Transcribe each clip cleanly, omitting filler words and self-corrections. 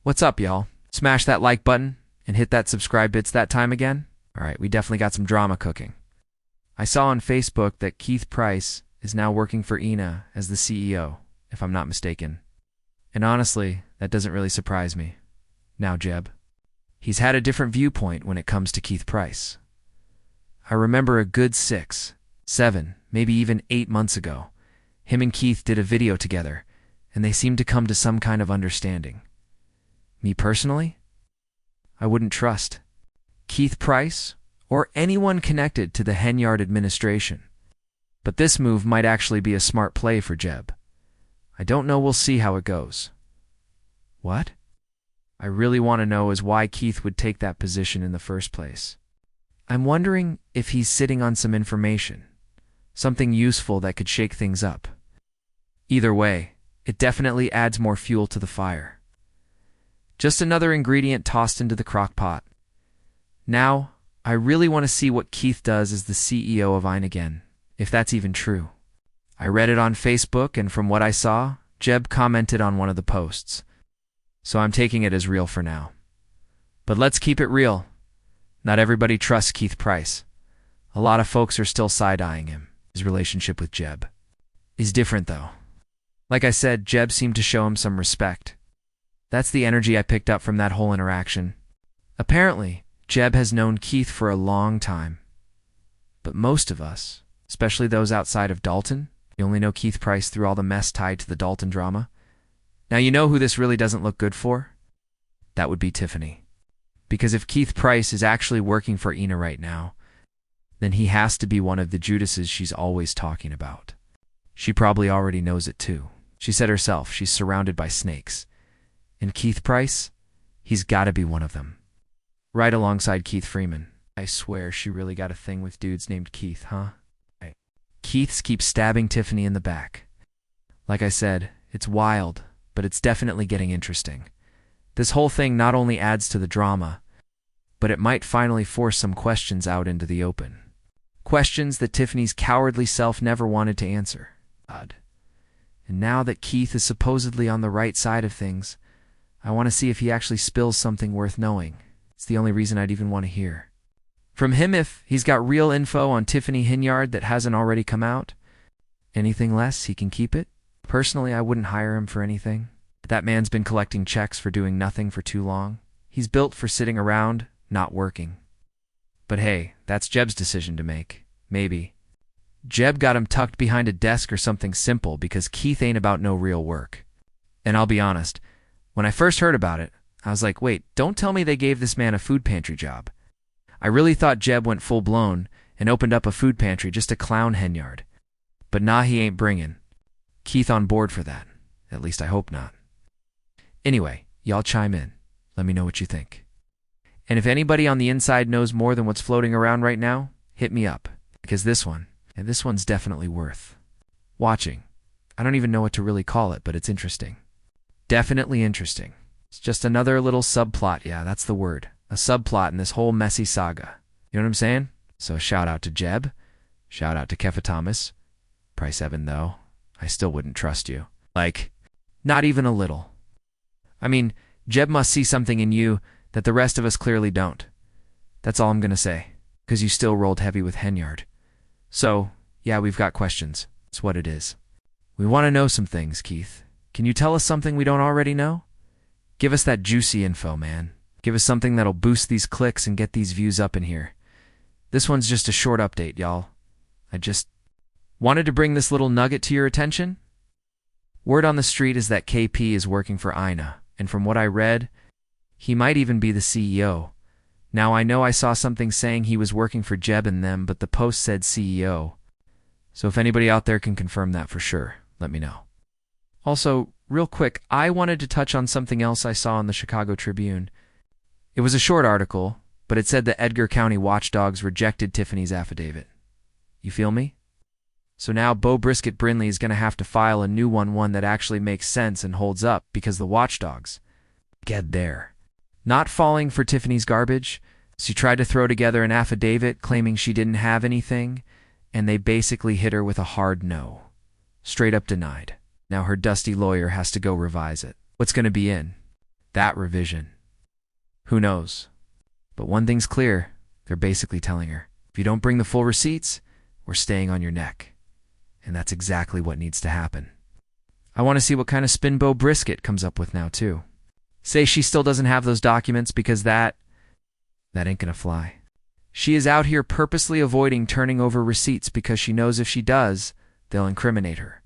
What's up, y'all? Smash that like button and hit that subscribe bits that time again. Alright, we definitely got some drama cooking. I saw on Facebook that Keith Price is now working for Ina as the CEO, if I'm not mistaken. And honestly, that doesn't really surprise me. Now, Jeb. He's had a different viewpoint when it comes to Keith Price. I remember a good 6, 7, maybe even 8 months ago, him and Keith did a video together, and they seemed to come to some kind of understanding. Me personally, I wouldn't trust Keith Price or anyone connected to the Henyard administration. But this move might actually be a smart play for Jeb. I don't know, we'll see how it goes. What? I really want to know is why Keith would take that position in the first place. I'm wondering if he's sitting on some information, something useful that could shake things up. Either way, it definitely adds more fuel to the fire. Just another ingredient tossed into the crock pot. Now, I really want to see what Keith does as the CEO of Ina again, if that's even true. I read it on Facebook, and from what I saw, Jeb commented on one of the posts. So I'm taking it as real for now. But let's keep it real. Not everybody trusts Keith Price. A lot of folks are still side-eyeing him. His relationship with Jeb is different, though. Like I said, Jeb seemed to show him some respect. That's the energy I picked up from that whole interaction. Apparently, Jeb has known Keith for a long time. But most of us, especially those outside of Dalton, you only know Keith Price through all the mess tied to the Dalton drama. Now you know who this really doesn't look good for? That would be Tiffany. Because if Keith Price is actually working for Ina right now, then he has to be one of the Judases she's always talking about. She probably already knows it too. She said herself she's surrounded by snakes. And Keith Price, he's got to be one of them. Right alongside Keith Freeman. I swear she really got a thing with dudes named Keith, huh? Keiths keep stabbing Tiffany in the back. Like I said, it's wild, but it's definitely getting interesting. This whole thing not only adds to the drama, but it might finally force some questions out into the open. Questions that Tiffany's cowardly self never wanted to answer. And now that Keith is supposedly on the right side of things, I want to see if he actually spills something worth knowing. It's the only reason I'd even want to hear from him if he's got real info on Tiffany Henyard that hasn't already come out. Anything less, he can keep it. Personally, I wouldn't hire him for anything. That man's been collecting checks for doing nothing for too long. He's built for sitting around, not working. But hey, that's Jeb's decision to make. Maybe. Jeb got him tucked behind a desk or something simple because Keith ain't about no real work. And I'll be honest, when I first heard about it, I was like, wait, don't tell me they gave this man a food pantry job. I really thought Jeb went full-blown and opened up a food pantry just to clown Henyard. But nah, he ain't bringing Keith on board for that. At least I hope not. Anyway, y'all chime in. Let me know what you think. And if anybody on the inside knows more than what's floating around right now, hit me up. Because this one's definitely worth watching. I don't even know what to really call it, but it's interesting. Definitely interesting. It's just another little subplot, yeah, that's the word. A subplot in this whole messy saga. You know what I'm saying? So shout out to Jeb. Shout out to Kefa Thomas. Price Evan, though. I still wouldn't trust you. Like, not even a little. I mean, Jeb must see something in you that the rest of us clearly don't. That's all I'm gonna say. Because you still rolled heavy with Henyard. So, yeah, we've got questions. It's what it is. We want to know some things, Keith. Can you tell us something we don't already know? Give us that juicy info, man. Give us something that'll boost these clicks and get these views up in here. This one's just a short update, y'all. I just wanted to bring this little nugget to your attention. Word on the street is that KP is working for Ina, and from what I read, he might even be the CEO. Now, I know I saw something saying he was working for Jeb and them, but the post said CEO. So if anybody out there can confirm that for sure, let me know. Also, real quick, I wanted to touch on something else I saw in the Chicago Tribune. It was a short article, but it said the Edgar County watchdogs rejected Tiffany's affidavit. You feel me? So now Bo Brisket Brinley is going to have to file a new one that actually makes sense and holds up because the watchdogs get there. Not falling for Tiffany's garbage, she tried to throw together an affidavit claiming she didn't have anything, and they basically hit her with a hard no. Straight up denied. Now her dusty lawyer has to go revise it. What's going to be in That revision. Who knows? But one thing's clear. They're basically telling her, if you don't bring the full receipts, we're staying on your neck. And that's exactly what needs to happen. I want to see what kind of spin Bo Brisket comes up with now, too. Say she still doesn't have those documents because that ain't gonna fly. She is out here purposely avoiding turning over receipts because she knows if she does, they'll incriminate her.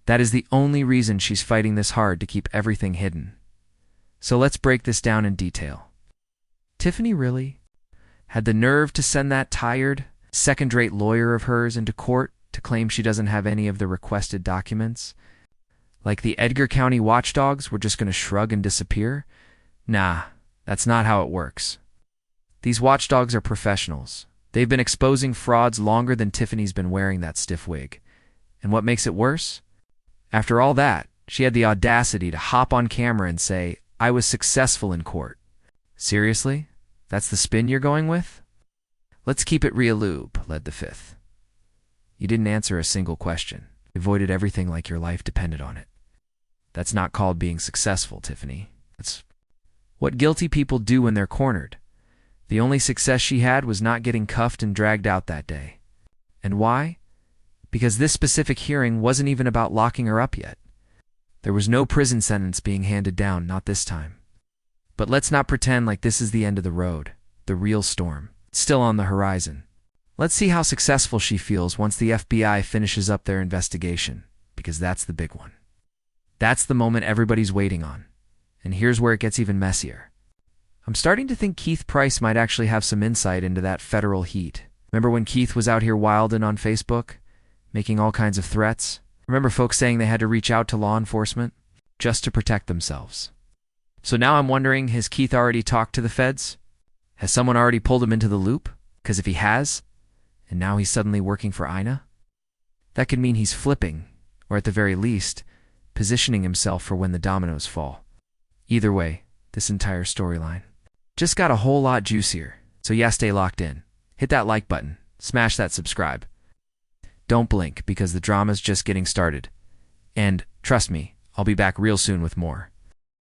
That is the only reason she's fighting this hard to keep everything hidden. So let's break this down in detail. Tiffany really had the nerve to send that tired, second-rate lawyer of hers into court to claim she doesn't have any of the requested documents? Like the Edgar County watchdogs were just going to shrug and disappear? Nah, that's not how it works. These watchdogs are professionals. They've been exposing frauds longer than Tiffany's been wearing that stiff wig. And what makes it worse? After all that, she had the audacity to hop on camera and say, I was successful in court. Seriously? That's the spin you're going with? Let's keep it real, lube, led the fifth. You didn't answer a single question. You avoided everything like your life depended on it. That's not called being successful, Tiffany. That's what guilty people do when they're cornered. The only success she had was not getting cuffed and dragged out that day. And why? Because this specific hearing wasn't even about locking her up yet. There was no prison sentence being handed down, not this time. But let's not pretend like this is the end of the road. The real storm. It's still on the horizon. Let's see how successful she feels once the FBI finishes up their investigation, because that's the big one. That's the moment everybody's waiting on. And here's where it gets even messier. I'm starting to think Keith Price might actually have some insight into that federal heat. Remember when Keith was out here wilding on Facebook, making all kinds of threats? Remember folks saying they had to reach out to law enforcement just to protect themselves? So now I'm wondering, has Keith already talked to the feds? Has someone already pulled him into the loop? Because if he has, and now he's suddenly working for Ina, that could mean he's flipping, or at the very least, positioning himself for when the dominoes fall. Either way, this entire storyline just got a whole lot juicier. So yeah, stay locked in. Hit that like button. Smash that subscribe. Don't blink because the drama's just getting started. And trust me, I'll be back real soon with more.